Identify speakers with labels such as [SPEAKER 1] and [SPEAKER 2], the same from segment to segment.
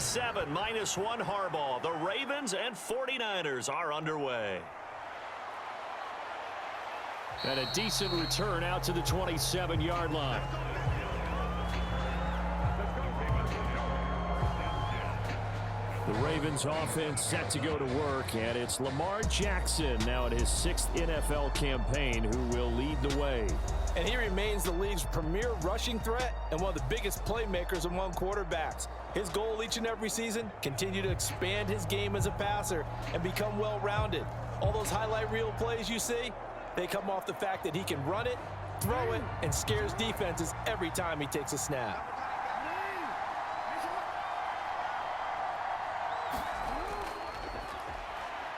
[SPEAKER 1] 27, -1 Harbaugh. The Ravens and 49ers are underway.
[SPEAKER 2] And a decent return out to the 27-yard line. The Ravens offense set to go to work, and it's Lamar Jackson now in his 6th NFL campaign who will lead the way.
[SPEAKER 3] And he remains the league's premier rushing threat and one of the biggest playmakers among quarterbacks. His goal each and every season, continue to expand his game as a passer and become well-rounded. All those highlight reel plays you see, they come off the fact that he can run it, throw it, and scares defenses every time he takes a snap.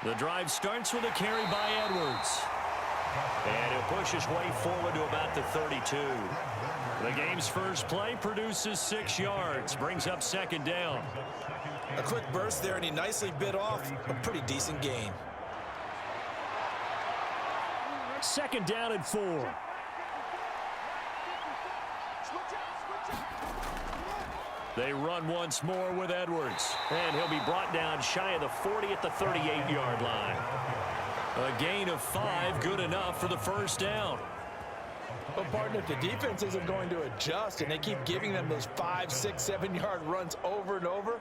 [SPEAKER 1] The drive starts with a carry by Edwards. And he'll push his way forward to about the 32. The game's first play produces 6 yards, brings up 2nd down.
[SPEAKER 3] A quick burst there, and he nicely bit off a pretty decent gain.
[SPEAKER 2] 2nd down and 4.
[SPEAKER 1] They run once more with Edwards. And he'll be brought down shy of the 40 at the 38-yard line. A gain of 5, good enough for the 1st down.
[SPEAKER 3] But, partner, if the defense isn't going to adjust and they keep giving them those 5, 6, 7-yard runs over and over,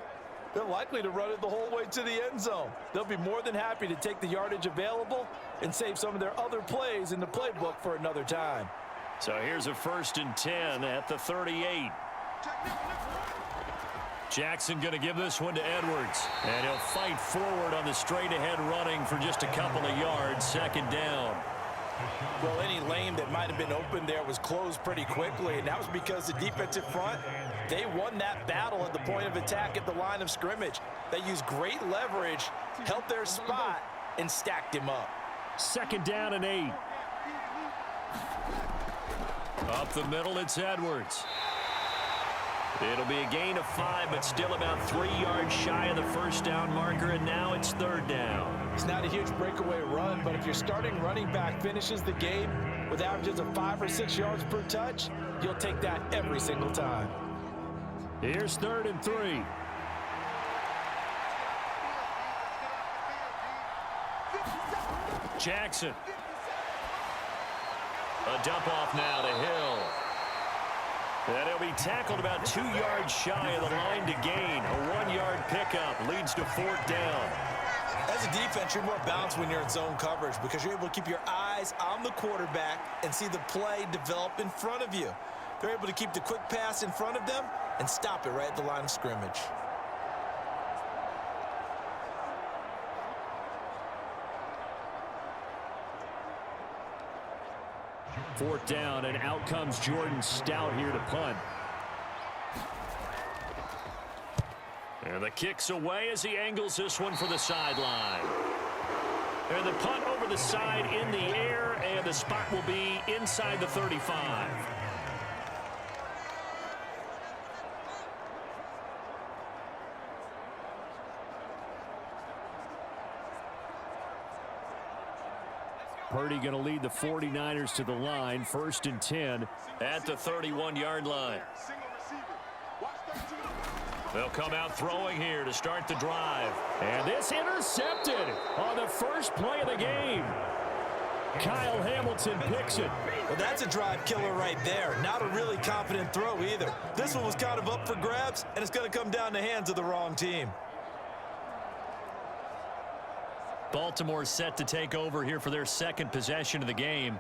[SPEAKER 3] they're likely to run it the whole way to the end zone. They'll be more than happy to take the yardage available and save some of their other plays in the playbook for another time.
[SPEAKER 1] So here's a 1st and 10 at the 38. Jackson going to give this one to Edwards. And he'll fight forward on the straight-ahead running for just a couple of yards. 2nd down.
[SPEAKER 3] Well, any lane that might have been open there was closed pretty quickly, and that was because the defensive front, they won that battle at the point of attack at the line of scrimmage. They used great leverage, held their spot, and stacked him up.
[SPEAKER 2] 2nd down and 8.
[SPEAKER 1] Up the middle, it's Edwards. It'll be a gain of 5, but still about 3 yards shy of the 1st down marker, and now it's 3rd down.
[SPEAKER 3] It's not a huge breakaway run, but if your starting running back finishes the game with averages of 5 or 6 yards per touch, you'll take that every single time.
[SPEAKER 2] Here's 3rd and 3.
[SPEAKER 1] Jackson. A dump off now to Hill. And he'll be tackled about 2 yards shy of the line to gain. A 1-yard pickup leads to 4th down.
[SPEAKER 3] As a defense, you're more balanced when you're in zone coverage because you're able to keep your eyes on the quarterback and see the play develop in front of you. They're able to keep the quick pass in front of them and stop it right at the line of scrimmage.
[SPEAKER 2] Fourth down, and out comes Jordan Stout here to punt.
[SPEAKER 1] And the kick's away as he angles this one for the sideline. And the punt over the side in the air, and the spot will be inside the 35.
[SPEAKER 2] Purdy going to lead the 49ers to the line, 1st and 10.
[SPEAKER 1] At the 31-yard line. They'll come out throwing here to start the drive.
[SPEAKER 2] And this intercepted on the first play of the game. Kyle Hamilton picks it.
[SPEAKER 3] Well, that's a drive killer right there. Not a really confident throw either. This one was kind of up for grabs, and it's going to come down the hands of the wrong team.
[SPEAKER 1] Baltimore set to take over here for their second possession of the game.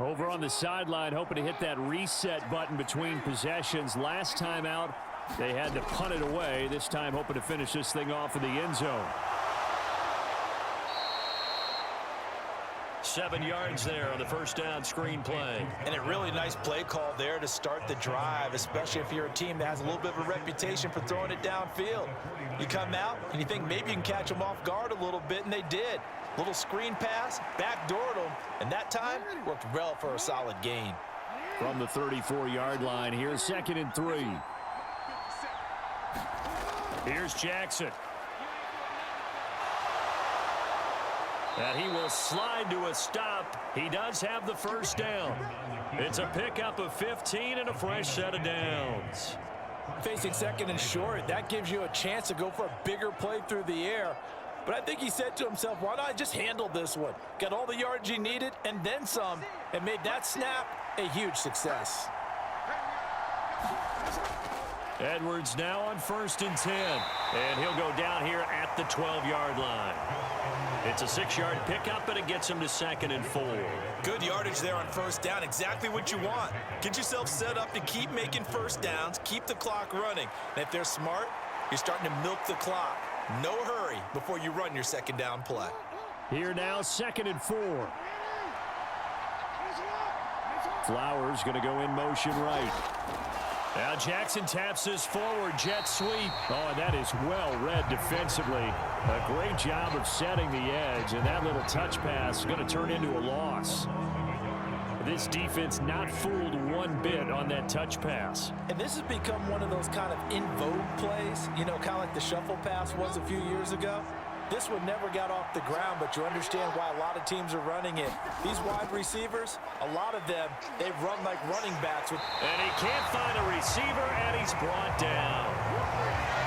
[SPEAKER 2] Over on the sideline, hoping to hit that reset button between possessions. Last time out, they had to punt it away. This time hoping to finish this thing off in the end zone.
[SPEAKER 1] 7 yards there on the first down screen play.
[SPEAKER 3] And a really nice play call there to start the drive, especially if you're a team that has a little bit of a reputation for throwing it downfield. You come out and you think maybe you can catch them off guard a little bit, and they did. Little screen pass, backdoored them, and that time worked well for a solid gain.
[SPEAKER 2] From the 34-yard line, here's 2nd and 3.
[SPEAKER 1] Here's Jackson. And he will slide to a stop. He does have the first down. It's a pickup of 15 and a fresh set of downs.
[SPEAKER 3] Facing second and short, that gives you a chance to go for a bigger play through the air. But I think he said to himself, why not just handle this one? Got all the yards he needed and then some, and made that snap a huge success.
[SPEAKER 1] Edwards now on 1st and 10. And he'll go down here at the 12-yard line. It's a 6-yard pickup, and it gets him to 2nd and 4.
[SPEAKER 3] Good yardage there on 1st down. Exactly what you want. Get yourself set up to keep making 1st downs, keep the clock running. And if they're smart, you're starting to milk the clock. No hurry before you run your 2nd down play.
[SPEAKER 2] Here now, 2nd and 4. Flowers going to go in motion right. Now Jackson taps this forward jet sweep. Oh, and that is well read defensively. A great job of setting the edge, and that little touch pass is going to turn into a loss. This defense not fooled one bit on that touch pass.
[SPEAKER 3] And this has become one of those kind of in vogue plays, you know, kind of like the shuffle pass was a few years ago. This one never got off the ground, but you understand why a lot of teams are running it. These wide receivers, a lot of them, they run like running backs.
[SPEAKER 1] And he can't find a receiver, and he's brought down.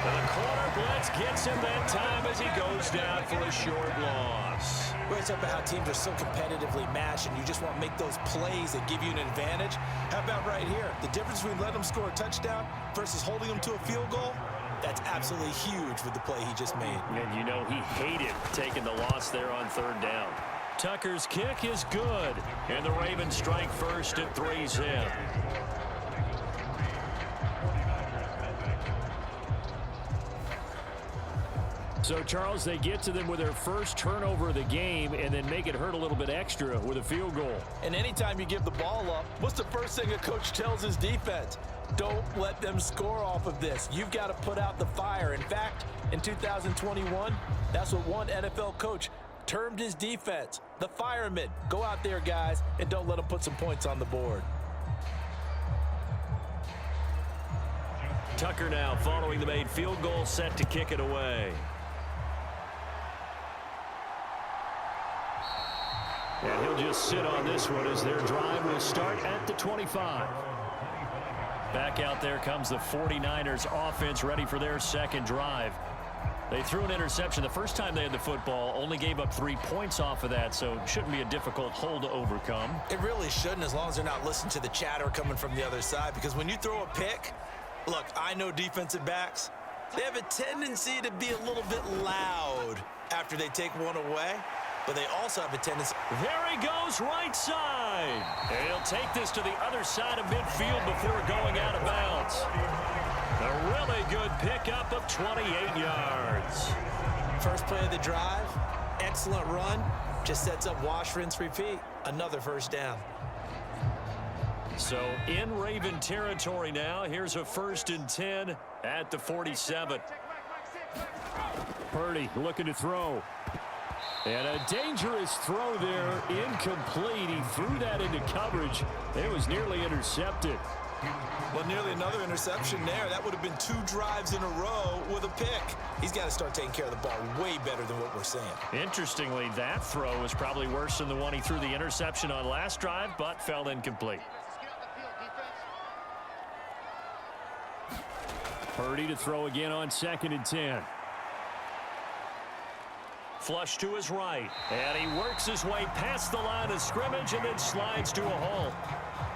[SPEAKER 1] And the corner blitz gets him that time as he goes down for a short loss.
[SPEAKER 3] We always talk about how teams are so competitively matched, and you just want to make those plays that give you an advantage. How about right here? The difference between letting them score a touchdown versus holding them to a field goal, that's absolutely huge with the play he just made.
[SPEAKER 1] And you know he hated taking the loss there on 3rd down. Tucker's kick is good, and the Ravens strike first at 3-zip.
[SPEAKER 2] So, Charles, they get to them with their first turnover of the game and then make it hurt a little bit extra with a field goal.
[SPEAKER 3] And anytime you give the ball up, what's the first thing a coach tells his defense? Don't let them score off of this. You've got to put out the fire. In fact, in 2021, that's what one NFL coach termed his defense, the firemen. Go out there, guys, and don't let them put some points on the board.
[SPEAKER 1] Tucker now following the made field goal, set to kick it away.
[SPEAKER 2] And he'll just sit on this one as their drive will start at the 25.
[SPEAKER 1] Back out there comes the 49ers offense ready for their 2nd drive. They threw an interception the first time they had the football, only gave up 3 points off of that, so shouldn't be a difficult hole to overcome.
[SPEAKER 3] It really shouldn't, as long as they're not listening to the chatter coming from the other side, because when you throw a pick, look, I know defensive backs, they have a tendency to be a little bit loud after they take one away. But they also have a tendency.
[SPEAKER 1] There he goes, right side. And he'll take this to the other side of midfield before going out of bounds. A really good pickup of 28 yards.
[SPEAKER 3] First play of the drive, excellent run. Just sets up wash, rinse, repeat. Another 1st down.
[SPEAKER 1] So in Raven territory now. Here's a 1st and 10 at the 47.
[SPEAKER 2] Purdy looking to throw. And a dangerous throw there, incomplete. He threw that into coverage. It was nearly intercepted.
[SPEAKER 3] Well, nearly another interception there. That would have been 2 drives in a row with a pick. He's got to start taking care of the ball way better than what we're seeing.
[SPEAKER 1] Interestingly, that throw was probably worse than the one he threw the interception on last drive, but fell incomplete.
[SPEAKER 2] Purdy to throw again on 2nd and 10.
[SPEAKER 1] Flush to his right, and he works his way past the line of scrimmage and then slides to a halt.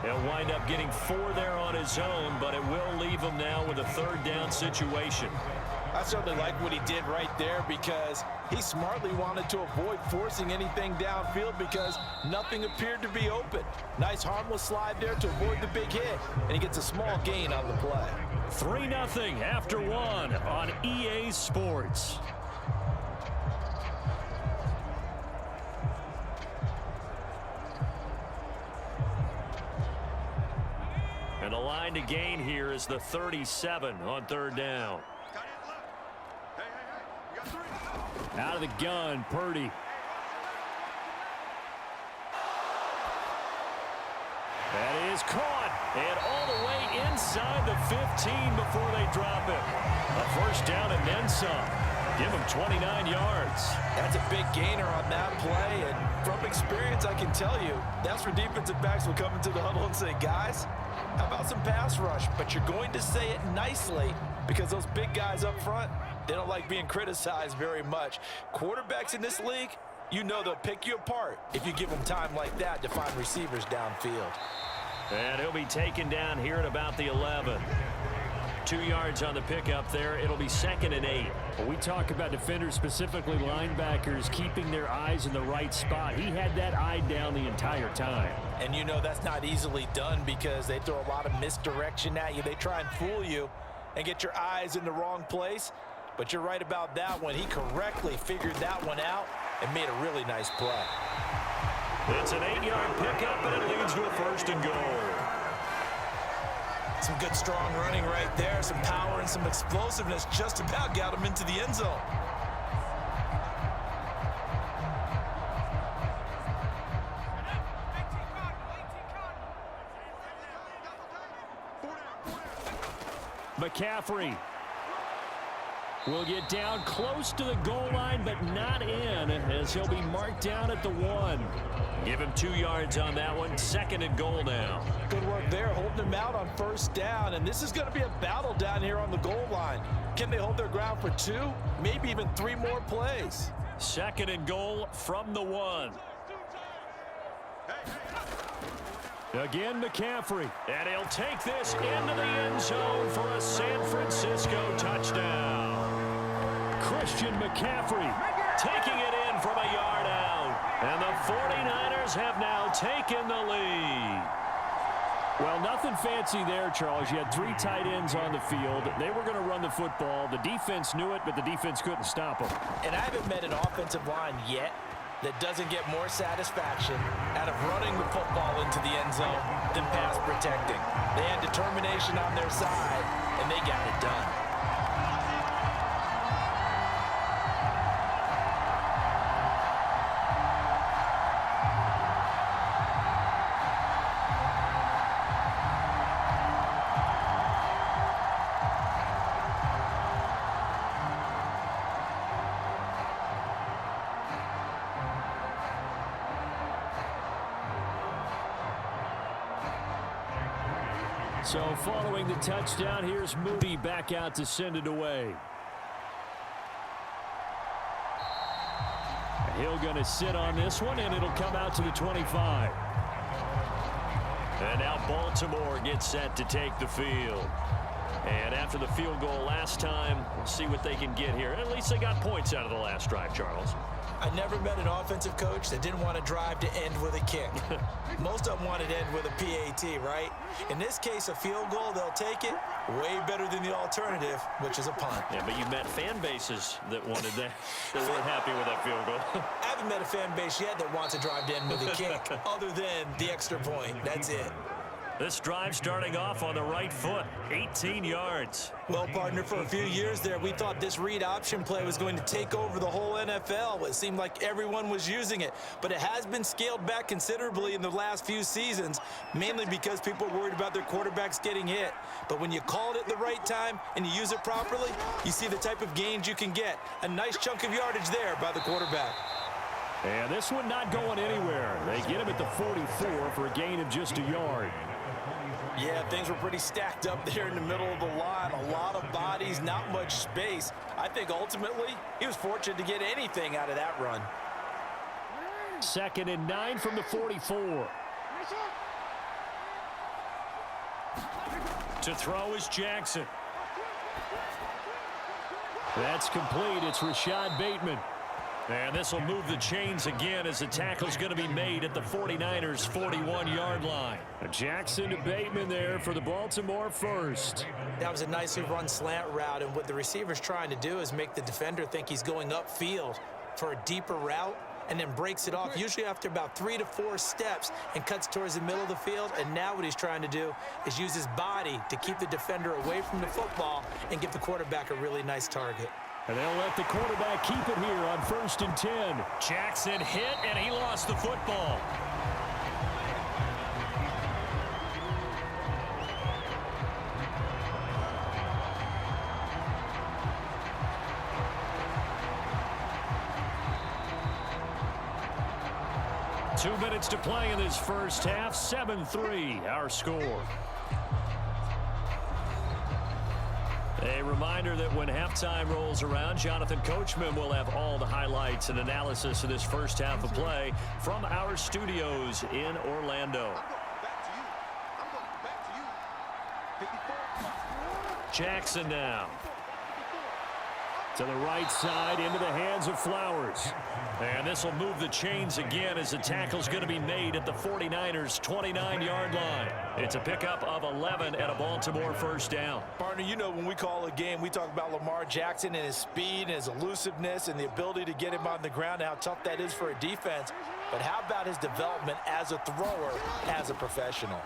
[SPEAKER 1] He'll wind up getting 4 there on his own, but it will leave him now with a 3rd down situation.
[SPEAKER 3] I certainly like what he did right there because he smartly wanted to avoid forcing anything downfield because nothing appeared to be open. Nice harmless slide there to avoid the big hit, and he gets a small gain on the play.
[SPEAKER 1] 3-0 after 1 on EA Sports. And the line to gain here is the 37 on 3rd down.
[SPEAKER 2] Out of the gun, Purdy. That is caught. And all the way inside the 15 before they drop it. A 1st down and then some. Give him 29 yards.
[SPEAKER 3] That's a big gainer on that play. And from experience, I can tell you, that's where defensive backs will come into the huddle and say, guys, How about some pass rush? But you're going to say it nicely because those big guys up front, they don't like being criticized very much. Quarterbacks in this league, you know they'll pick you apart if you give them time like that to find receivers downfield.
[SPEAKER 1] And he'll be taken down here at about the 11. 2 yards on the pickup there. It'll be 2nd and 8.
[SPEAKER 2] Well, we talk about defenders, specifically linebackers, keeping their eyes in the right spot. He had that eye down the entire time.
[SPEAKER 3] And you know that's not easily done because they throw a lot of misdirection at you. They try and fool you and get your eyes in the wrong place. But you're right about that one. He correctly figured that one out and made a really nice play.
[SPEAKER 1] It's an 8-yard pickup, and it leads to a 1st and goal.
[SPEAKER 3] Some good strong running right there. Some power and some explosiveness just about got him into the end zone.
[SPEAKER 2] McCaffrey will get down close to the goal line, but not in, as he'll be marked down at the 1.
[SPEAKER 1] Give him 2 yards on that one. 2nd and goal now.
[SPEAKER 3] Good work there, holding him out on 1st down, and this is going to be a battle down here on the goal line. Can they hold their ground for 2, maybe even 3 more plays?
[SPEAKER 1] 2nd and goal from the 1.
[SPEAKER 2] Again, McCaffrey.
[SPEAKER 1] And he'll take this into the end zone for a San Francisco touchdown.
[SPEAKER 2] Christian McCaffrey
[SPEAKER 1] Taking it in from a yard out. And the 49ers have now taken the lead.
[SPEAKER 2] Well, nothing fancy there, Charles. You had 3 tight ends on the field. They were going to run the football. The defense knew it, but the defense couldn't stop them.
[SPEAKER 3] And I haven't met an offensive line yet that doesn't get more satisfaction out of running the football into the end zone than pass protecting. They had determination on their side, and they got it done.
[SPEAKER 2] So following the touchdown, here's Moody back out to send it away. He'll going to sit on this one, and it'll come out to the 25.
[SPEAKER 1] And now Baltimore gets set to take the field. And after the field goal last time, we'll see what they can get here. At least they got points out of the last drive, Charles.
[SPEAKER 3] I never met an offensive coach that didn't want to drive to end with a kick. Most of them wanted to end with a PAT, right? In this case, a field goal, they'll take it. Way better than the alternative, which is a punt.
[SPEAKER 1] Yeah, but you met fan bases that wanted that, that weren't happy with that field goal.
[SPEAKER 3] I haven't met a fan base yet that wants to drive to end with a kick, other than the extra point. That's it.
[SPEAKER 1] This drive starting off on the right foot, 18 yards.
[SPEAKER 3] Well, partner, for a few years there, we thought this read option play was going to take over the whole NFL. It seemed like everyone was using it, but it has been scaled back considerably in the last few seasons, mainly because people are worried about their quarterbacks getting hit. But when you call it at the right time and you use it properly, you see the type of gains you can get. A nice chunk of yardage there by the quarterback.
[SPEAKER 2] And this one not going anywhere. They get him at the 44 for a gain of just a yard.
[SPEAKER 3] Yeah, things were pretty stacked up there in the middle of the line. A lot of bodies, not much space. I think ultimately he was fortunate to get anything out of that run.
[SPEAKER 2] 2nd and 9 from the 44.
[SPEAKER 1] To throw is Jackson.
[SPEAKER 2] That's complete. It's Rashad Bateman.
[SPEAKER 1] And this will move the chains again as the tackle's going to be made at the 49ers' 41-yard line.
[SPEAKER 2] Jackson to Bateman there for the Baltimore first.
[SPEAKER 3] That was a nicely run slant route, and what the receiver's trying to do is make the defender think he's going upfield for a deeper route, and then breaks it off, usually after about 3 to 4 steps, and cuts towards the middle of the field. And now what he's trying to do is use his body to keep the defender away from the football and give the quarterback a really nice target.
[SPEAKER 2] And they'll let the quarterback keep it here on 1st and 10.
[SPEAKER 1] Jackson hit, and he lost the football. Two minutes to play in this first half. 7-3, our score. reminder that when halftime rolls around, Jonathan Coachman will have all the highlights and analysis of this first half of play from our studios in Orlando. Jackson now. To the right side, into the hands of Flowers. And this will move the chains again as the tackle's going to be made at the 49ers' 29-yard line. It's a pickup of 11 and a Baltimore first down.
[SPEAKER 3] Partner, you know when we call a game, we talk about Lamar Jackson and his speed and his elusiveness and the ability to get him on the ground and how tough that is for a defense. But how about his development as a thrower, as a professional?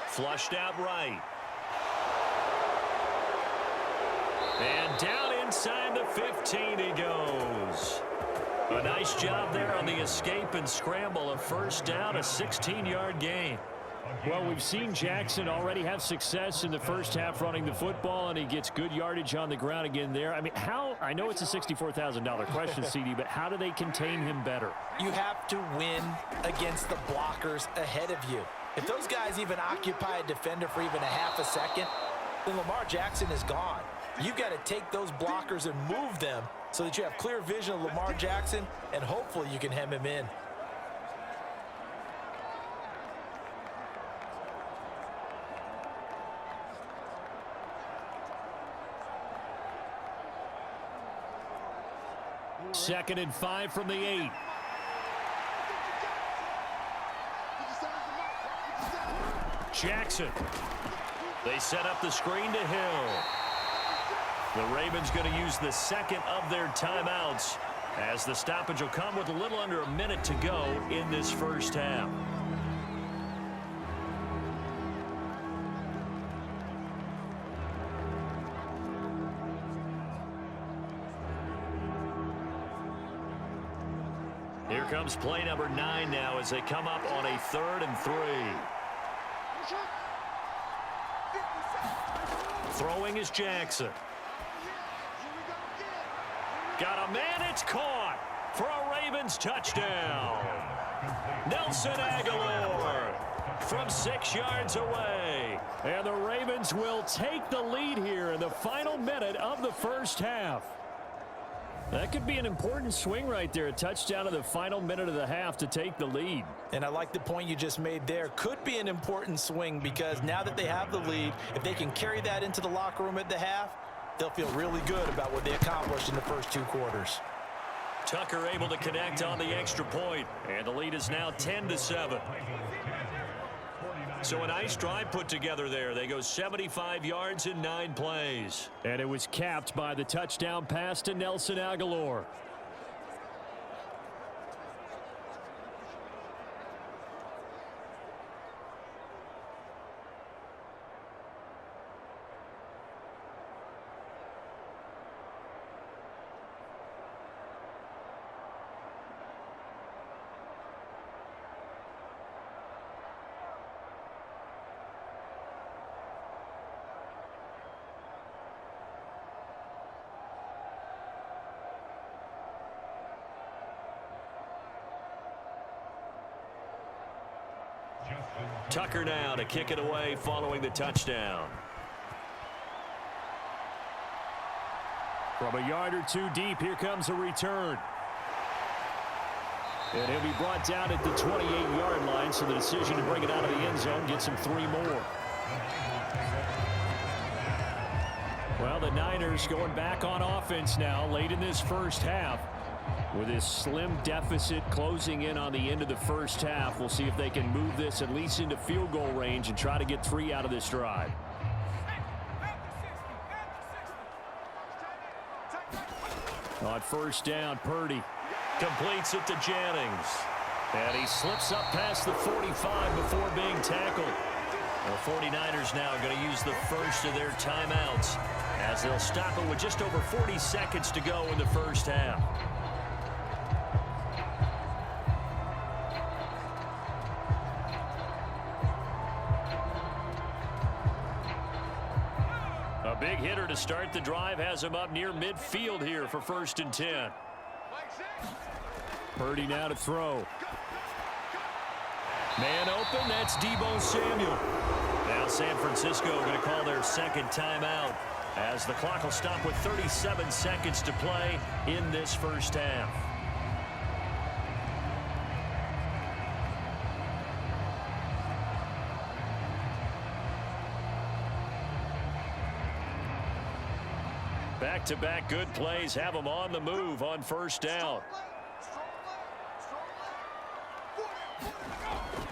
[SPEAKER 1] Flushed out right. And down inside the 15 he goes. A nice job there on the escape and scramble. A first down, a 16-yard gain.
[SPEAKER 2] Well, we've seen Jackson already have success in the first half running the football, and he gets good yardage on the ground again there. I mean, I know it's a $64,000 question, CD, but how do they contain him better?
[SPEAKER 3] You have to win against the blockers ahead of you. If those guys even occupy a defender for even a half a second, then Lamar Jackson is gone. You've got to take those blockers and move them so that you have clear vision of Lamar Jackson, and hopefully you can hem him in.
[SPEAKER 2] Second and 5 from the 8.
[SPEAKER 1] Jackson. They set up the screen to Hill. The Ravens going to use the second of their timeouts as the stoppage will come with a little under a minute to go in this first half. Here comes play number 9 now as they come up on a 3rd and 3. Throwing is Jackson. Got a man, it's caught for a Ravens touchdown. Nelson Aguilar from 6 yards away.
[SPEAKER 2] And the Ravens will take the lead here in the final minute of the first half. That could be an important swing right there. A touchdown in the final minute of the half to take the lead.
[SPEAKER 3] And I like the point you just made there. Could be an important swing because now that they have the lead, if they can carry that into the locker room at the half, they'll feel really good about what they accomplished in the first 2 quarters.
[SPEAKER 1] Tucker able to connect on the extra point, and the lead is now 10-7. So a nice drive put together there. They go 75 yards in 9 plays.
[SPEAKER 2] And it was capped by the touchdown pass to Nelson Aguilar.
[SPEAKER 1] Tucker now to kick it away following the touchdown.
[SPEAKER 2] From a yard or 2 deep, here comes a return. And he'll be brought down at the 28-yard line, so the decision to bring it out of the end zone gets him 3 more. Well, the Niners going back on offense now late in this first half. With this slim deficit closing in on the end of the first half, we'll see if they can move this at least into field goal range and try to get 3 out of this drive. On first down, Purdy
[SPEAKER 1] Completes it to Jennings.
[SPEAKER 2] and he slips up past the 45 before being tackled.
[SPEAKER 1] The 49ers now going to use the first of their timeouts as they'll stop it with just over 40 seconds to go in the first half. A big hitter to start the drive has him up near midfield here for 1st and 10.
[SPEAKER 2] Purdy now to throw.
[SPEAKER 1] Man open, that's Deebo Samuel. Now San Francisco going to call their second timeout as the clock will stop with 37 seconds to play in this first half. Back-to-back good plays have them on the move on first down.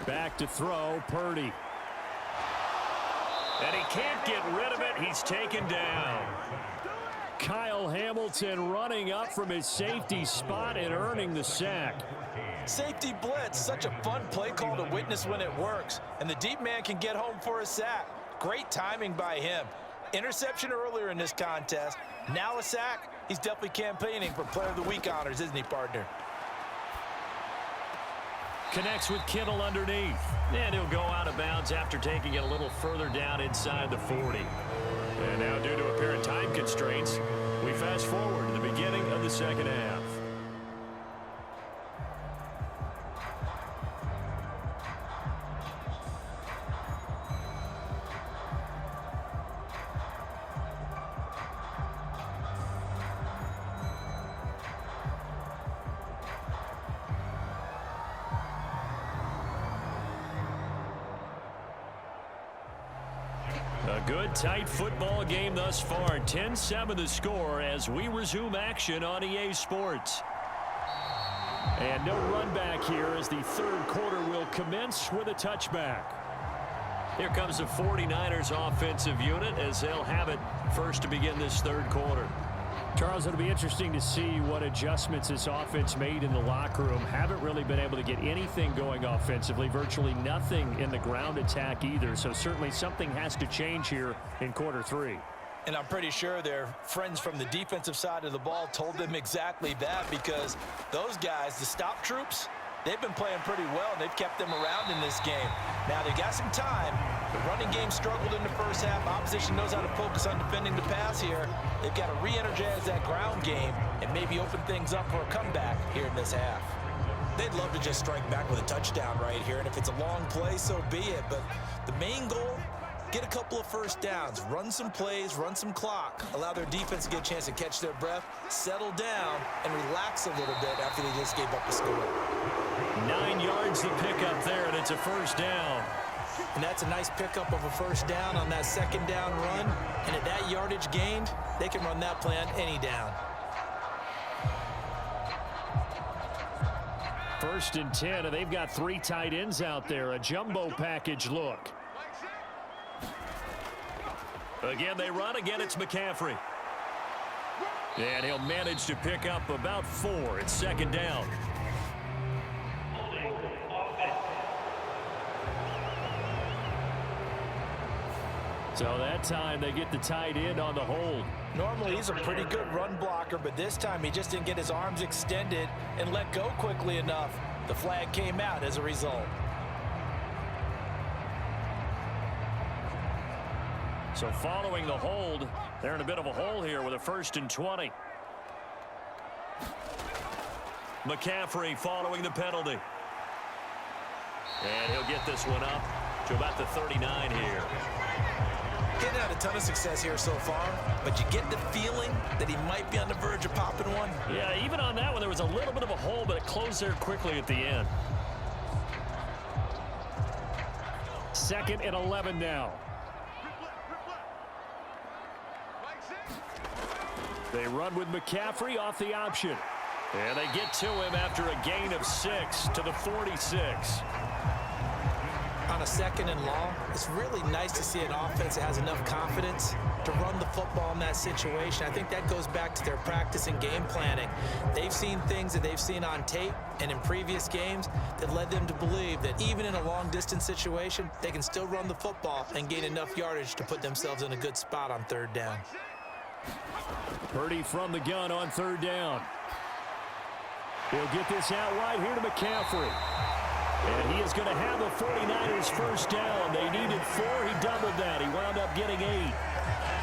[SPEAKER 2] Back to throw, Purdy.
[SPEAKER 1] And he can't get rid of it. He's taken down.
[SPEAKER 2] Kyle Hamilton running up from his safety spot and earning the sack.
[SPEAKER 3] Safety blitz, such a fun play call to witness when it works. And the deep man can get home for a sack. Great timing by him. Interception earlier in this contest. Now a sack. He's definitely campaigning for Player of the Week honors, isn't he, partner?
[SPEAKER 1] Connects with Kittle underneath. And he'll go out of bounds after taking it a little further down inside the 40. And now, due to apparent time constraints, we fast forward to the beginning of the second half. A good, tight football game thus far. 10-7 the score as we resume action on EA Sports.
[SPEAKER 2] And no run back here as the third quarter will commence with a touchback.
[SPEAKER 1] Here comes the 49ers offensive unit as they'll have it first to begin this third quarter.
[SPEAKER 2] Charles, it'll be interesting to see what adjustments this offense made in the locker room. Haven't really been able to get anything going offensively, virtually nothing in the ground attack either. So certainly something has to change here in quarter three.
[SPEAKER 3] And I'm pretty sure their friends from the defensive side of the ball told them exactly that, because those guys, the stop troops, they've been playing pretty well. They've kept them around in this game. Now, they got some time. The running game struggled in the first half. Opposition knows how to focus on defending the pass here. They've got to re-energize that ground game and maybe open things up for a comeback here in this half. They'd love to just strike back with a touchdown right here, and if it's a long play, so be it. But the main goal, get a couple of first downs, run some plays, run some clock, allow their defense to get a chance to catch their breath, settle down, and relax a little bit after they just gave up the score.
[SPEAKER 1] 9 yards to pick up there, and it's a first down.
[SPEAKER 3] And that's a nice pickup of a first down on that second down run. And at that yardage gained, they can run that play on any down.
[SPEAKER 2] First and 10, and they've got 3 tight ends out there. A jumbo package look.
[SPEAKER 1] Again, they run. Again, it's McCaffrey. And he'll manage to pick up about 4. It's second down.
[SPEAKER 2] So that time they get the tight end on the hold.
[SPEAKER 3] Normally he's a pretty good run blocker, but this time he just didn't get his arms extended and let go quickly enough. The flag came out as a result.
[SPEAKER 1] So following the hold, they're in a bit of a hole here with a 1st and 20. McCaffrey following the penalty. And he'll get this one up to about the 39 here.
[SPEAKER 3] Getting out a ton of success here so far, but you get the feeling that he might be on the verge of popping one.
[SPEAKER 1] Yeah, even on that one, there was a little bit of a hole, but it closed there quickly at the end.
[SPEAKER 2] 2nd and 11 now. They run with McCaffrey off the option.
[SPEAKER 1] And they get to him after a gain of 6 to the 46.
[SPEAKER 3] On a 2nd and long, it's really nice to see an offense that has enough confidence to run the football in that situation. I think that goes back to their practice and game planning. They've seen things that they've seen on tape and in previous games that led them to believe that even in a long-distance situation, they can still run the football and gain enough yardage to put themselves in a good spot on 3rd down.
[SPEAKER 2] Purdy from the gun on 3rd down. He'll get this out wide here to McCaffrey. And he is going to have the 49ers first down. They needed 4. He doubled that. He wound up getting 8.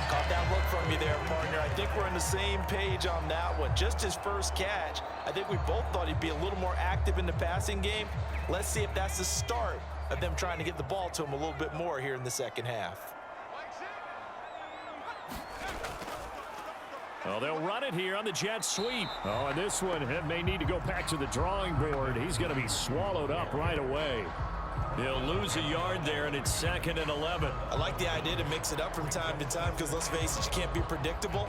[SPEAKER 3] Caught that look from you there, partner. I think we're on the same page on that one. Just his first catch. I think we both thought he'd be a little more active in the passing game. Let's see if that's the start of them trying to get the ball to him a little bit more here in the second half.
[SPEAKER 2] Well, they'll run it here on the jet sweep. Oh, and this one may need to go back to the drawing board. He's going to be swallowed up right away.
[SPEAKER 1] He'll lose a yard there, and it's 2nd and 11.
[SPEAKER 3] I like the idea to mix it up from time to time because, let's face it, you can't be predictable.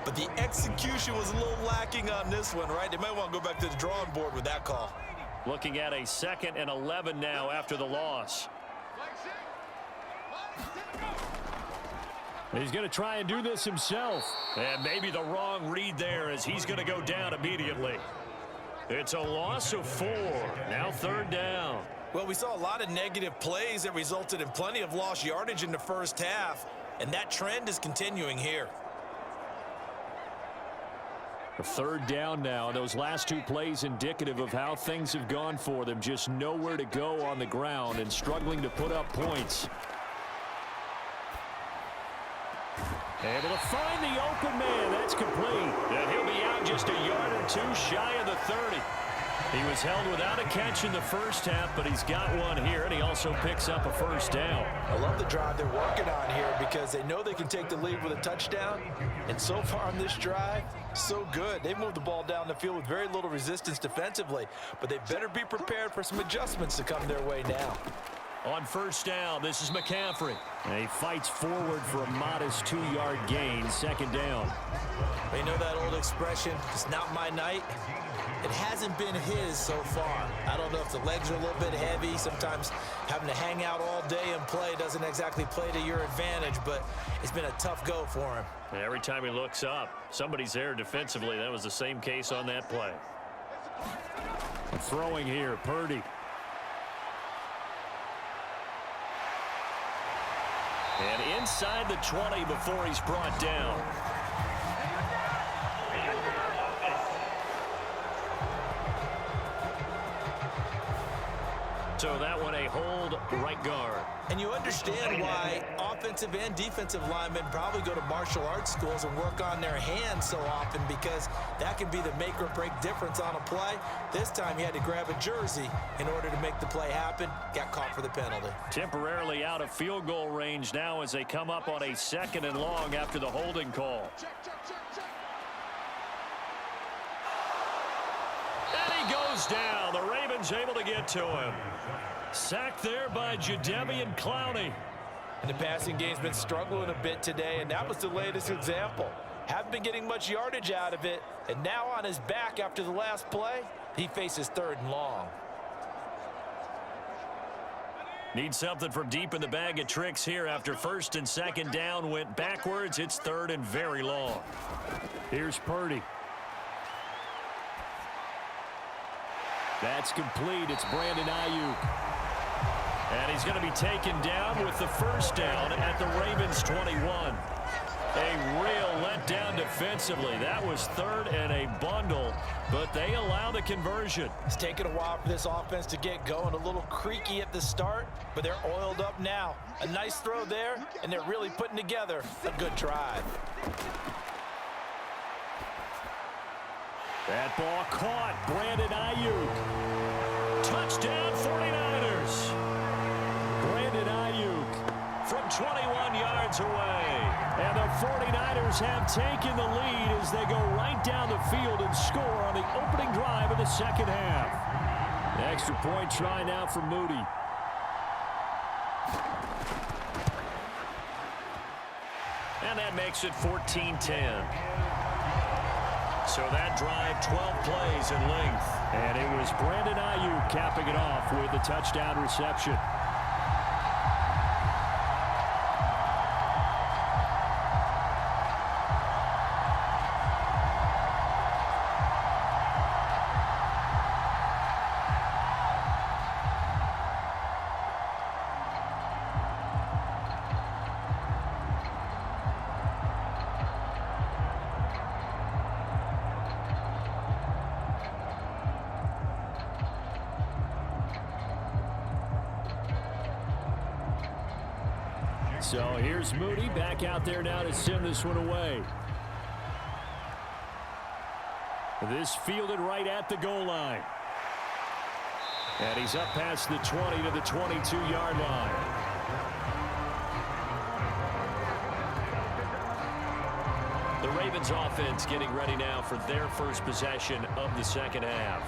[SPEAKER 3] But the execution was a little lacking on this one, right? They might want to go back to the drawing board with that call.
[SPEAKER 1] Looking at a 2nd and 11 now after the loss.
[SPEAKER 2] He's going to try and do this himself.
[SPEAKER 1] And maybe the wrong read there as he's going to go down immediately. It's a loss of 4. Now 3rd down.
[SPEAKER 3] Well, we saw a lot of negative plays that resulted in plenty of lost yardage in the first half, and that trend is continuing here.
[SPEAKER 2] A 3rd down now. Those last 2 plays indicative of how things have gone for them. Just nowhere to go on the ground and struggling to put up points. Able to find the open man. That's complete.
[SPEAKER 1] And he'll be out just a yard or 2 shy of the 30. He was held without a catch in the first half, but he's got one here, and he also picks up a 1st down.
[SPEAKER 3] I love the drive they're working on here because they know they can take the lead with a touchdown. And so far on this drive, so good. They've moved the ball down the field with very little resistance defensively, but they better be prepared for some adjustments to come their way now.
[SPEAKER 1] On 1st down, this is McCaffrey.
[SPEAKER 2] And he fights forward for a modest 2-yard gain, 2nd down.
[SPEAKER 3] They know that old expression, it's not my night. It hasn't been his so far. I don't know if the legs are a little bit heavy. Sometimes having to hang out all day and play doesn't exactly play to your advantage, but it's been a tough go for him.
[SPEAKER 1] And every time he looks up, somebody's there defensively. That was the same case on that play.
[SPEAKER 2] Throwing here, Purdy.
[SPEAKER 1] And inside the 20 before he's brought down. So that one a hold right guard.
[SPEAKER 3] And you understand why offensive and defensive linemen probably go to martial arts schools and work on their hands so often, because that can be the make or break difference on a play. This time he had to grab a jersey in order to make the play happen. Got caught for the penalty.
[SPEAKER 1] Temporarily out of field goal range now as they come up on a 2nd and long after the holding call. And he goes down. The Ravens able to get to him. Sacked there by Jadeveon Clowney.
[SPEAKER 3] And the passing game's been struggling a bit today, and that was the latest example. Haven't been getting much yardage out of it, and now on his back after the last play, he faces 3rd and long.
[SPEAKER 1] Need something from deep in the bag of tricks here after 1st and 2nd down went backwards. It's 3rd and very long.
[SPEAKER 2] Here's Purdy. That's complete. It's Brandon Ayuk.
[SPEAKER 1] And he's going to be taken down with the 1st down at the Ravens 21. A real letdown defensively. That was 3rd and a bundle, but they allow the conversion.
[SPEAKER 3] It's taken a while for this offense to get going. A little creaky at the start, but they're oiled up now. A nice throw there, and they're really putting together a good drive.
[SPEAKER 2] That ball caught. Brandon Ayuk.
[SPEAKER 1] Touchdown 49ers.
[SPEAKER 2] Brandon Ayuk
[SPEAKER 1] from 21 yards away.
[SPEAKER 2] And the 49ers have taken the lead as they go right down the field and score on the opening drive of the 2nd half. The extra point try now for Moody.
[SPEAKER 1] And that makes it 14-10. So that drive, 12 plays in length.
[SPEAKER 2] And it was Brandon Ayuk capping it off with a touchdown reception. So here's Moody back out there now to send this one away. This fielded right at the goal line. And he's up past the 20 to the 22-yard line.
[SPEAKER 1] The Ravens offense getting ready now for their first possession of the second half.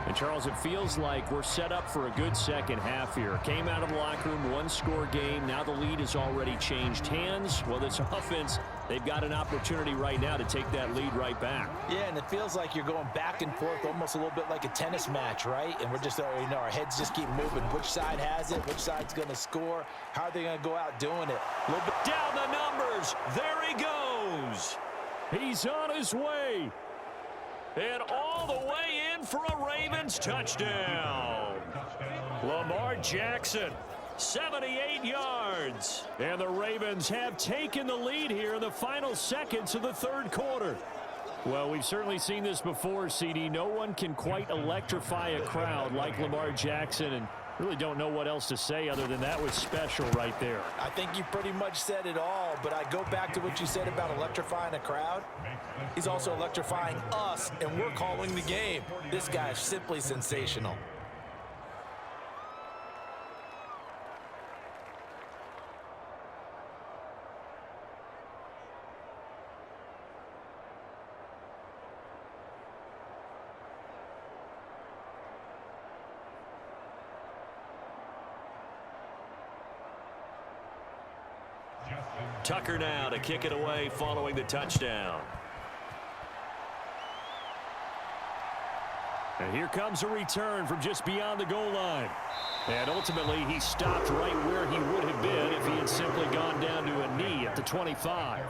[SPEAKER 2] And, Charles, it feels like we're set up for a good second half here. Came out of the locker room, one-score game. Now the lead has already changed hands. Well, this offense, they've got an opportunity right now to take that lead right back.
[SPEAKER 3] Yeah, and it feels like you're going back and forth almost a little bit like a tennis match, right? And we're just, our heads just keep moving. Which side has it? Which side's going to score? How are they going to go out doing it?
[SPEAKER 1] A little bit down the numbers. There he goes.
[SPEAKER 2] He's on his way.
[SPEAKER 1] And all the way in for a Ravens touchdown. Lamar Jackson, 78 yards.
[SPEAKER 2] And the Ravens have taken the lead here in the final seconds of the third quarter. Well, we've certainly seen this before, CD. No one can quite electrify a crowd like Lamar Jackson, and really don't know what else to say other than that was special right there.
[SPEAKER 3] I think you pretty much said it all, but I go back to what you said about electrifying a crowd. He's also electrifying us, and we're calling the game. This guy is simply sensational.
[SPEAKER 1] Tucker now to kick it away following the touchdown.
[SPEAKER 2] And here comes a return from just beyond the goal line. And ultimately, he stopped right where he would have been if he had simply gone down to a knee at the 25.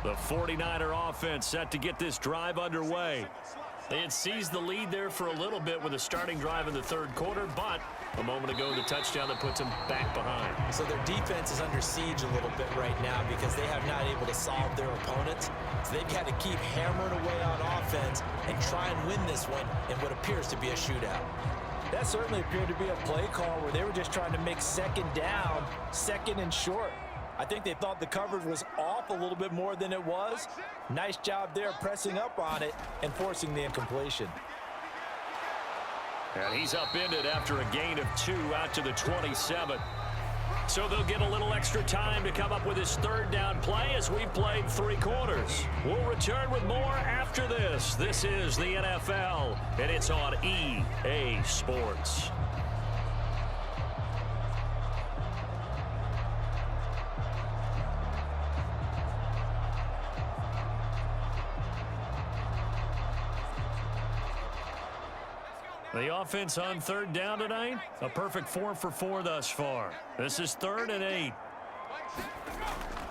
[SPEAKER 1] The 49er offense set to get this drive underway. They had seized the lead there for a little bit with a starting drive in the third quarter, but a moment ago the touchdown that puts them back behind.
[SPEAKER 3] So their defense is under siege a little bit right now because they have not able to solve their opponents. So they've got to keep hammering away on offense and try and win this one in what appears to be a shootout. That certainly appeared to be a play call where they were just trying to make second down, second and short. I think they thought the coverage was off a little bit more than it was. Nice job there pressing up on it and forcing the incompletion.
[SPEAKER 1] And he's upended after a gain of 2 out to the 27. So they'll get a little extra time to come up with his third down play as we played 3 quarters. We'll return with more after this. This is the NFL, and it's on EA Sports. The offense on third down tonight, a perfect 4 for 4 thus far. This is 3rd and 8.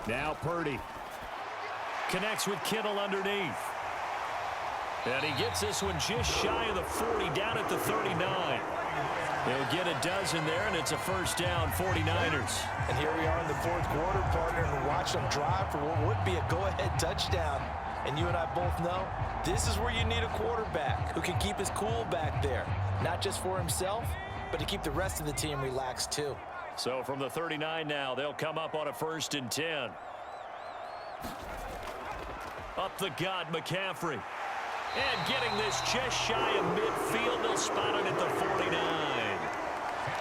[SPEAKER 2] Now Purdy
[SPEAKER 1] Connects with Kittle underneath. And he gets this one just shy of the 40, down at the 39. He'll get a dozen there, and it's a first down, 49ers.
[SPEAKER 3] And here we are in the fourth quarter, partner, and watch them drive for what would be a go-ahead touchdown. And you and I both know this is where you need a quarterback who can keep his cool back there, not just for himself, but to keep the rest of the team relaxed too.
[SPEAKER 1] So from the 39 now, they'll come up on a 1st and 10. Up the gut, McCaffrey. And getting this just shy of midfield, they'll spot it at the 49.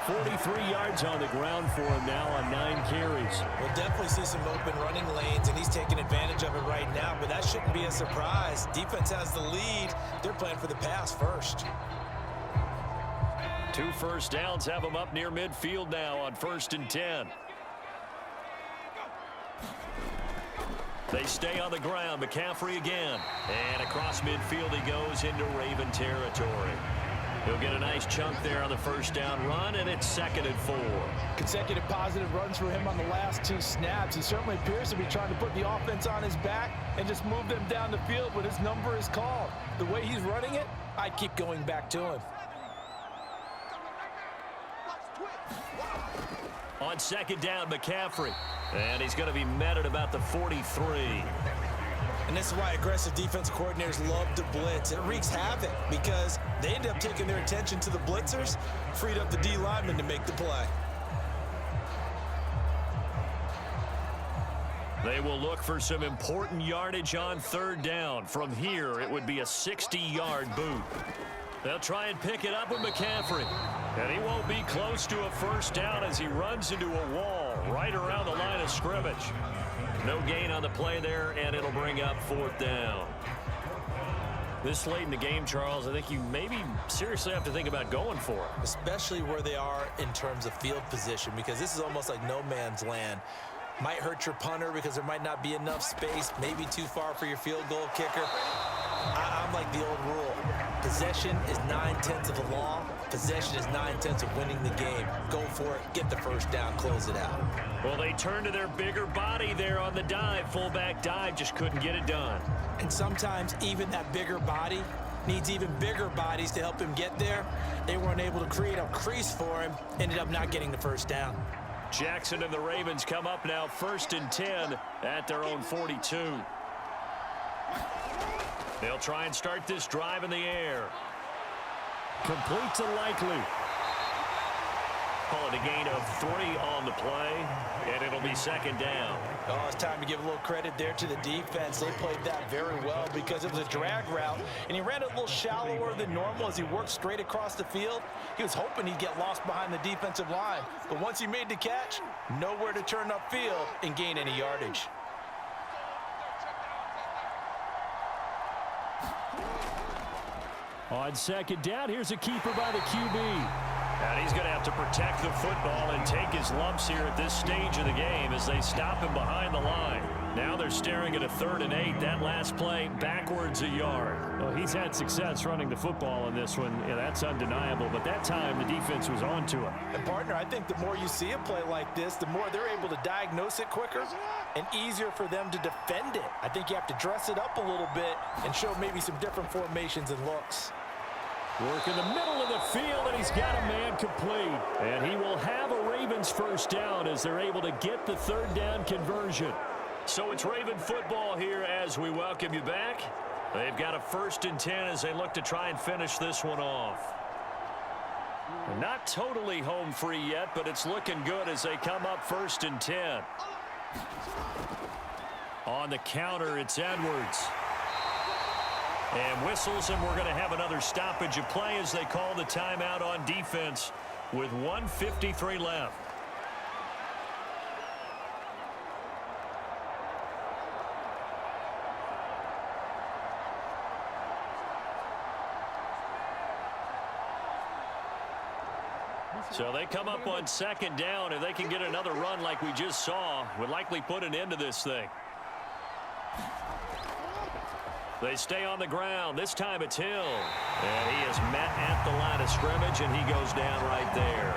[SPEAKER 2] 43 yards on the ground for him now on 9 carries.
[SPEAKER 3] We'll definitely see some open running lanes, and he's taking advantage of it right now, but that shouldn't be a surprise. Defense has the lead. They're playing for the pass first.
[SPEAKER 1] 2 first downs have them up near midfield now on 1st and 10. They stay on the ground. McCaffrey again. And across midfield he goes into Raven territory. He'll get a nice chunk there on the first down run, and it's 2nd and 4.
[SPEAKER 3] Consecutive positive runs for him on the last 2 snaps. He certainly appears to be trying to put the offense on his back and just move them down the field when his number is called. The way he's running it, I'd keep going back to him.
[SPEAKER 1] On 2nd down, McCaffrey. And he's going to be met at about the 43.
[SPEAKER 3] And this is why aggressive defensive coordinators love to blitz. It wreaks havoc because they end up taking their attention to the blitzers, freed up the D lineman to make the play.
[SPEAKER 1] They will look for some important yardage on third down. From here, it would be a 60-yard boot. They'll try and pick it up with McCaffrey. And he won't be close to a first down as he runs into a wall right around the line of scrimmage. No gain on the play there, and it'll bring up fourth down. This late in the game, Charles, I think you maybe seriously have to think about going for it.
[SPEAKER 3] Especially where they are in terms of field position, because this is almost like no man's land. Might hurt your punter because there might not be enough space, maybe too far for your field goal kicker. I'm like the old rule. Possession is 9/10 of the law. Possession is 9/10 of winning the game. Go for it, get the first down, close it out.
[SPEAKER 1] Well, they turn to their bigger body there on the dive. Fullback dive, just couldn't get it done.
[SPEAKER 3] And sometimes even that bigger body needs even bigger bodies to help him get there. They weren't able to create a crease for him, ended up not getting the first down.
[SPEAKER 1] Jackson and the Ravens come up now 1st and 10 at their own 42. They'll try and start this drive in the air.
[SPEAKER 2] Complete to Likely.
[SPEAKER 1] Call it a gain of 3 on the play, and it'll be second down.
[SPEAKER 3] Oh, it's time to give a little credit there to the defense. They played that very well because it was a drag route, and he ran it a little shallower than normal as he worked straight across the field. He was hoping he'd get lost behind the defensive line, but once he made the catch, nowhere to turn upfield and gain any yardage.
[SPEAKER 2] On second down, here's a keeper by the QB.
[SPEAKER 1] And he's going to have to protect the football and take his lumps here at this stage of the game as they stop him behind the line. Now they're staring at a 3rd and 8. That last play backwards a yard.
[SPEAKER 2] Well, he's had success running the football in this one. Yeah, that's undeniable. But that time, the defense was on to him.
[SPEAKER 3] And, partner, I think the more you see a play like this, the more they're able to diagnose it quicker and easier for them to defend it. I think you have to dress it up a little bit and show maybe some different formations and looks.
[SPEAKER 2] Work in the middle of the field, and he's got a man complete. And he will have a Ravens first down as they're able to get the 3rd down conversion.
[SPEAKER 1] So it's Raven football here as we welcome you back. They've got a 1st and 10 as they look to try and finish this one off. Not totally home free yet, but it's looking good as they come up 1st and 10. On the counter, it's Edwards. And whistles, and we're going to have another stoppage of play as they call the timeout on defense with 1:53 left. So they come up on 2nd down. If they can get another run like we just saw, would likely put an end to this thing. They stay on the ground. This time it's Hill. And he is met at the line of scrimmage, and he goes down right there.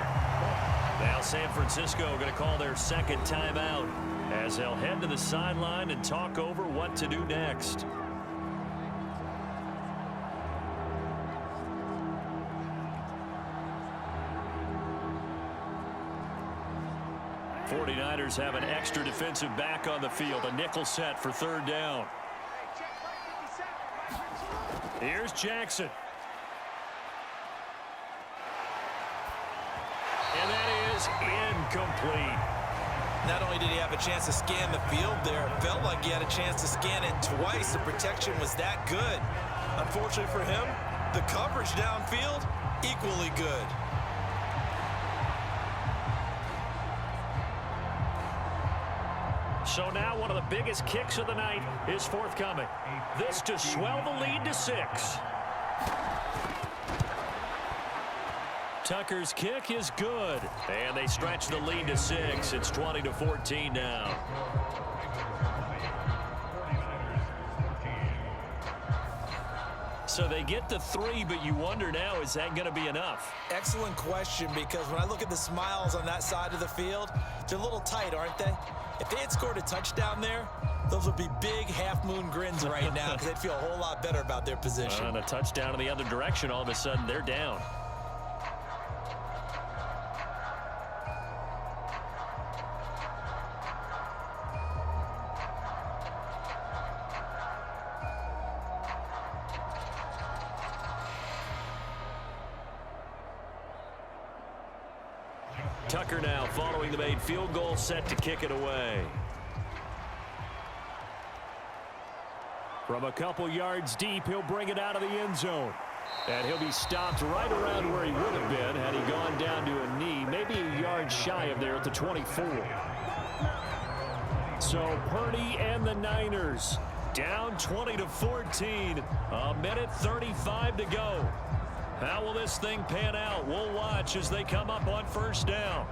[SPEAKER 1] Now San Francisco going to call their 2nd timeout as they'll head to the sideline and talk over what to do next. '49ers have an extra defensive back on the field, a nickel set for 3rd down. Here's Jackson. And that is incomplete.
[SPEAKER 3] Not only did he have a chance to scan the field there, it felt like he had a chance to scan it twice. The protection was that good. Unfortunately for him, the coverage downfield, equally good.
[SPEAKER 1] So now one of the biggest kicks of the night is forthcoming. This to swell the lead to 6. Tucker's kick is good. And they stretch the lead to 6. It's 20-14 now. So they get the 3, but you wonder now, is that going to be enough?
[SPEAKER 3] Excellent question, because when I look at the smiles on that side of the field, they're a little tight, aren't they? If they had scored a touchdown there, those would be big half-moon grins right now because they'd feel a whole lot better about their position.
[SPEAKER 1] And a touchdown in the other direction, all of a sudden they're down. Tucker now following the made field goal, set to kick it away.
[SPEAKER 2] From a couple yards deep, he'll bring it out of the end zone. And he'll be stopped right around where he would have been had he gone down to a knee, maybe a yard shy of there at the 24. So Purdy and the Niners down 20-14, a minute 35 to go. How will this thing pan out? We'll watch as they come up on first down.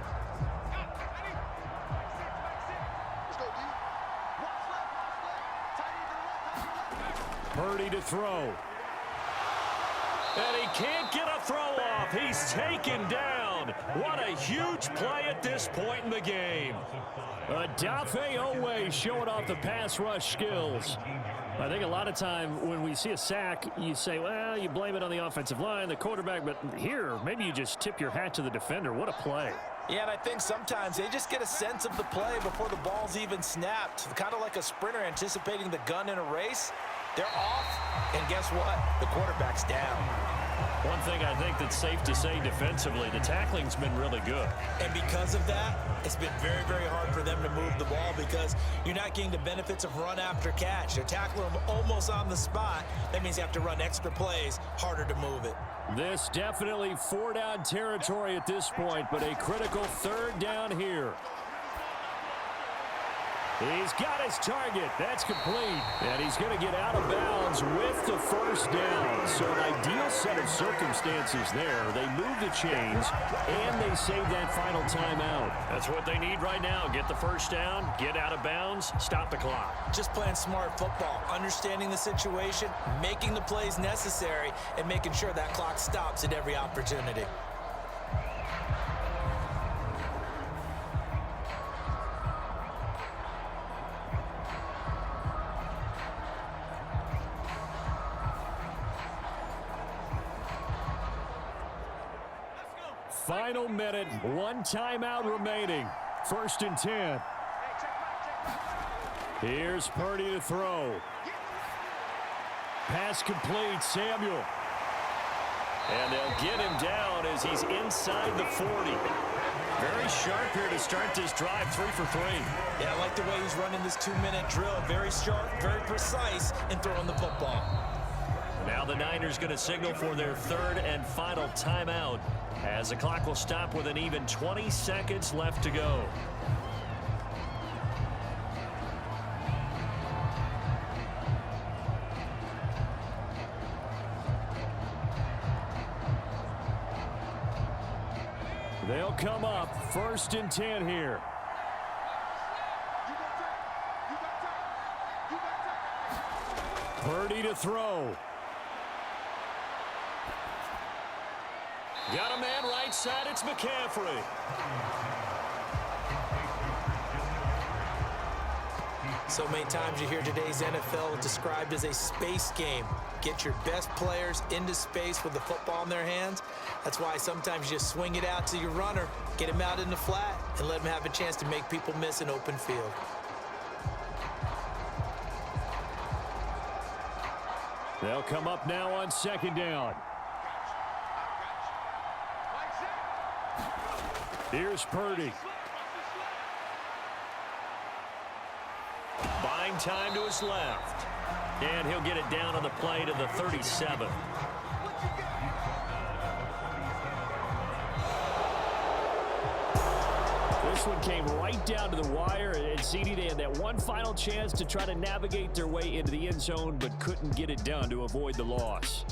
[SPEAKER 2] Purdy to throw. And he can't get a throw off. He's taken down. What a huge play at this point in the game. Odafe Owe showing off the pass rush skills. I think a lot of time when we see a sack, you say, well, you blame it on the offensive line, the quarterback, but here, maybe you just tip your hat to the defender. What a play.
[SPEAKER 3] Yeah, and I think sometimes they just get a sense of the play before the ball's even snapped. Kind of like a sprinter anticipating the gun in a race. They're off, and guess what? The quarterback's down.
[SPEAKER 1] One thing I think that's safe to say defensively, the tackling's been really good.
[SPEAKER 3] And because of that, it's been very, very hard for them to move the ball because you're not getting the benefits of run after catch. They're tackling them almost on the spot. That means you have to run extra plays, harder to move it.
[SPEAKER 2] This definitely four-down territory at this point, but a critical third down here. He's got his target. That's complete. And he's going to get out of bounds with the first down. So an ideal set of circumstances there. They move the chains, and they save that final timeout.
[SPEAKER 1] That's what they need right now. Get the first down, get out of bounds, stop the clock.
[SPEAKER 3] Just playing smart football, understanding the situation, making the plays necessary, and making sure that clock stops at every opportunity.
[SPEAKER 2] Final minute, one timeout remaining. 1st and 10. Here's Purdy to throw. Pass complete, Samuel.
[SPEAKER 1] And they'll get him down as he's inside the 40. Very sharp here to start this drive, 3 for 3.
[SPEAKER 3] Yeah, I like the way he's running this 2-minute drill. Very sharp, very precise in throwing the football.
[SPEAKER 1] Now the Niners going to signal for their third and final timeout as the clock will stop with an even 20 seconds left to go.
[SPEAKER 2] They'll come up 1st and 10 here. Purdy to throw.
[SPEAKER 1] Got a man right side. It's McCaffrey.
[SPEAKER 3] So many times you hear today's NFL described as a space game. Get your best players into space with the football in their hands. That's why sometimes you just swing it out to your runner, get him out in the flat, and let him have a chance to make people miss an open field.
[SPEAKER 2] They'll come up now on 2nd down. Here's Purdy.
[SPEAKER 1] Buying time to his left. And he'll get it down on the play to the 37.
[SPEAKER 2] This one came right down to the wire, and CD, they had that one final chance to try to navigate their way into the end zone, but couldn't get it done to avoid the loss.